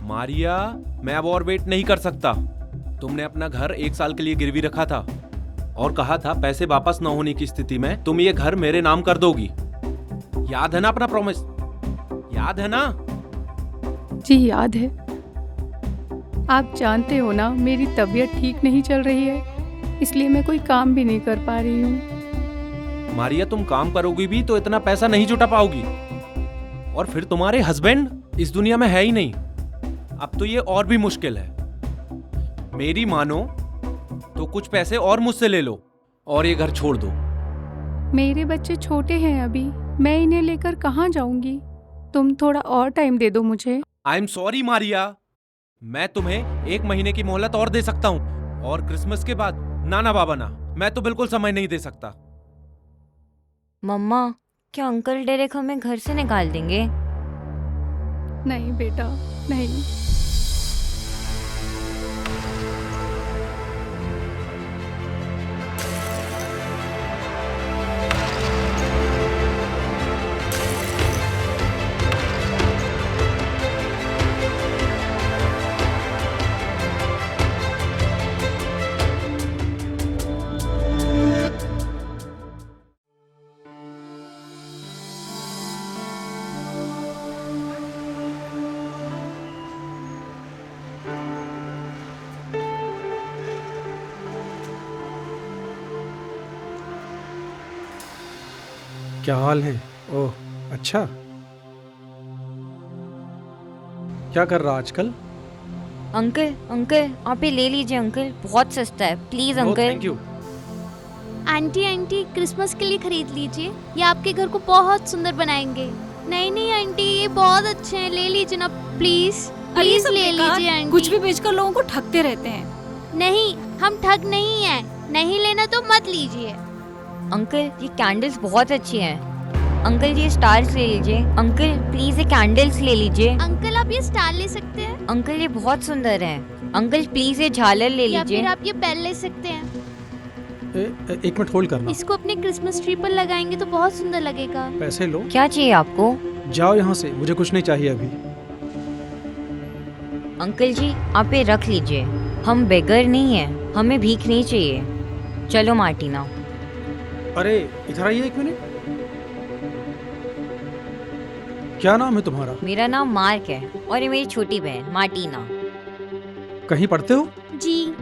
मारिया, मैं अब और वेट नहीं कर सकता। तुमने अपना घर 1 साल के लिए गिरवी रखा था और कहा था पैसे वापस न होने की स्थिति में तुम ये घर मेरे नाम कर दोगी। याद है ना अपना प्रॉमिस? याद है ना? जी याद है। आप जानते हो ना मेरी तबीयत ठीक नहीं चल रही है, इसलिए मैं कोई काम भी नहीं कर पा रही हूँ। मारिया, तुम काम करोगी भी तो इतना पैसा नहीं जुटा पाओगी। और फिर तुम्हारे हस्बैंड इस दुनिया में है ही नहीं। अब तो ये और भी मुश्किल है। मेरी मानो तो कुछ पैसे और मुझसे ले लो और ये घर छोड़ दो। मेरे बच्चे छोटे हैं अभी, मैं इन्हें लेकर कहाँ जाऊंगी? तुम थोड़ा और टाइम दे दो मुझे। आई एम सॉरी मारिया, मैं तुम्हें 1 महीने की मोहलत और दे सकता हूँ, और क्रिसमस के बाद नाना बाबा ना, मैं तो बिल्कुल समय नहीं दे सकता। मम्मा, क्या अंकल डायरेक्ट हमें घर से निकाल देंगे? नहीं बेटा, नहीं। क्या हाल है? ओह अच्छा, क्या कर रहा आजकल? अंकल अंकल, आप ये ले लीजिए अंकल, बहुत सस्ता है, please oh uncle. Thank you. Aunty Christmas के लिए खरीद लीजिए, ये आपके घर को बहुत सुंदर बनाएंगे। नहीं आंटी, ये बहुत अच्छे हैं, ले लीजिए ना प्लीज। प्लीज ले लीजिए आंटी। कुछ भी बेचकर लोगों को ठगते रहते हैं। नहीं, हम ठग नहीं हैं। नहीं लेना तो मत लीजिए। अंकल, ये कैंडल्स बहुत अच्छी हैं। अंकल जी, ये स्टार्स ले लीजिए। अंकल प्लीज ये कैंडल्स ले लीजिए। अंकल आप ये स्टार ले सकते हैं, अंकल ये बहुत सुंदर हैं। अंकल प्लीज ये झालर ले या लीजिए। फिर आप ये बेल ले सकते हैं। एक मिनट होल्ड करना। इसको अपने क्रिसमस ट्री पर लगाएंगे तो बहुत सुंदर लगेगा। पैसे लो, क्या चाहिए आपको? जाओ यहाँ से, मुझे कुछ नहीं चाहिए अभी। अंकल जी, आप ये रख लीजिए, हम बेगर नहीं हैं, हमें भीख नहीं चाहिए। चलो मार्टिना। अरे इधर आइए 1 मिनट। क्या नाम है तुम्हारा? मेरा नाम मार्क है और ये मेरी छोटी बहन मार्टिना। कहीं पढ़ते हो? जी,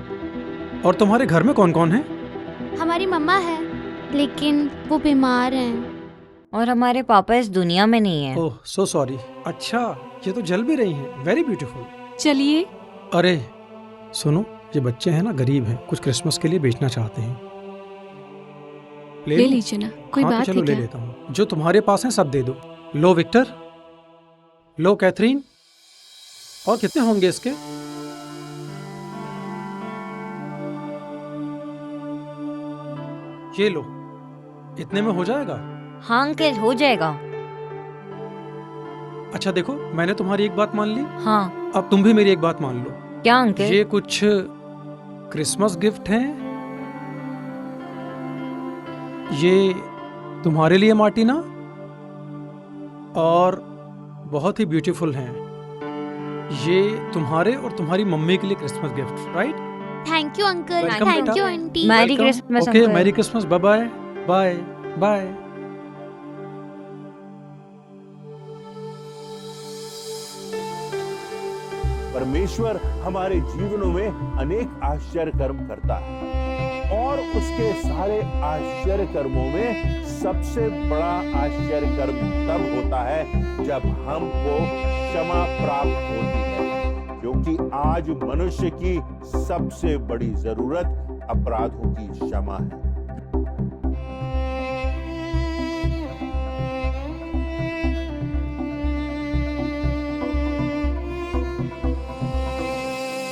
और तुम्हारे घर में कौन कौन है? हमारी मम्मा है लेकिन वो बीमार हैं। और हमारे पापा इस दुनिया में नहीं है। ओह सो सॉरी। अच्छा, ये तो जल भी रही हैं, वेरी ब्यूटीफुल। चलिए। अरे सुनो, ये बच्चे हैं ना, गरीब हैं, कुछ क्रिसमस के लिए बेचना चाहते हैं। ले लूं? लीजिए ना, कोई हाँ, तो बात चलो है ले क्या? लेता हूँ। जो तुम्हारे पास है सब दे दो। लो विक्टर, लो कैथरीन। और कितने होंगे इसके? ये लो, इतने में हो जाएगा? हाँ अंकल, हो जाएगा। अच्छा देखो, मैंने तुम्हारी एक बात मान ली, हाँ। अब तुम भी मेरी एक बात मान लो। क्या अंकल? ये कुछ क्रिसमस गिफ्ट हैं, ये तुम्हारे लिए मार्टिना, और बहुत ही ब्यूटीफुल हैं। ये तुम्हारे और तुम्हारी मम्मी के लिए Christmas gift, right? Thank you uncle, Welcome, thank बेटा। You aunty. Merry Christmas okay, uncle. Merry Christmas, bye bye bye bye. परमेश्वर हमारे जीवनों में अनेक आश्चर्य कर्म करता है, और उसके सारे आश्चर्य कर्मों में सबसे बड़ा आश्चर्य कर्म तब होता है जब हमको क्षमा प्राप्त होती है, क्योंकि आज मनुष्य की सबसे बड़ी जरूरत अपराधों की क्षमा है।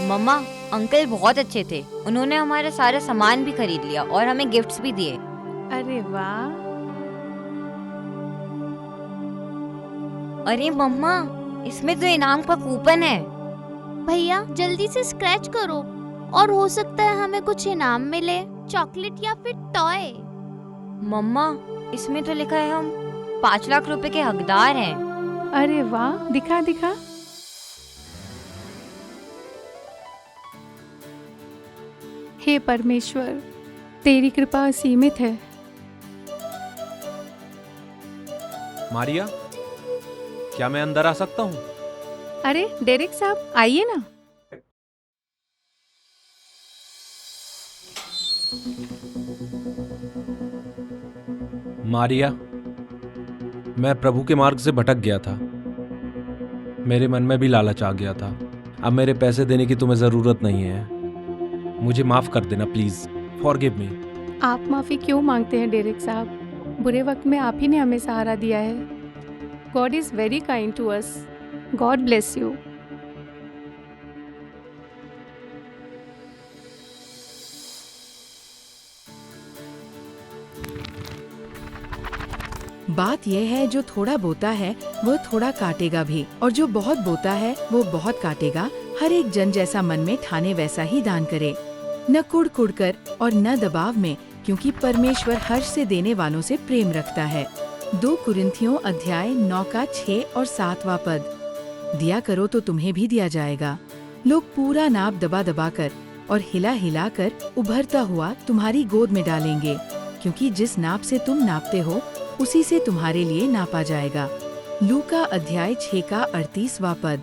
मम्मा, अंकल बहुत अच्छे थे, उन्होंने हमारा सारा सामान भी खरीद लिया और हमें गिफ्ट्स भी दिए। अरे वाह। अरे मम्मा, इसमें तो इनाम का कूपन है। भैया जल्दी से स्क्रैच करो, और हो सकता है हमें कुछ इनाम मिले, चॉकलेट या फिर टॉय। मम्मा, इसमें तो लिखा है हम 5 लाख रुपए के हकदार हैं। अरे वाह, दिखा दिखा। हे परमेश्वर, तेरी कृपा असीमित है। मारिया, क्या मैं अंदर आ सकता हूँ? अरे डेरेक साहब, आइए ना। मारिया, मैं प्रभु के मार्ग से भटक गया था। मेरे मन में भी लालच आ गया था। अब मेरे पैसे देने की तुम्हें जरूरत नहीं है। मुझे माफ कर देना प्लीज। Forgive me. आप माफ़ी क्यों मांगते हैं डेरेक साहब? बुरे वक्त में आप ही ने हमें सहारा दिया है। God is very kind to us. God bless you. बात यह है, जो थोड़ा बोता है वो थोड़ा काटेगा भी, और जो बहुत बोता है वो बहुत काटेगा। हर एक जन जैसा मन में ठाने वैसा ही दान करे, न कुड़ कुड़ कर और न दबाव में, क्योंकि परमेश्वर हर्ष से देने वालों से प्रेम रखता है। 2 कुरिन्थियों अध्याय 9 का 6 और 7वां पद। दिया करो तो तुम्हें भी दिया जाएगा। लोग पूरा नाप दबा दबा कर और हिला हिला कर उभरता हुआ तुम्हारी गोद में डालेंगे, क्योंकि जिस नाप से तुम नापते हो उसी से तुम्हारे लिए नापा जाएगा। लूका अध्याय 6 का 38वां पद।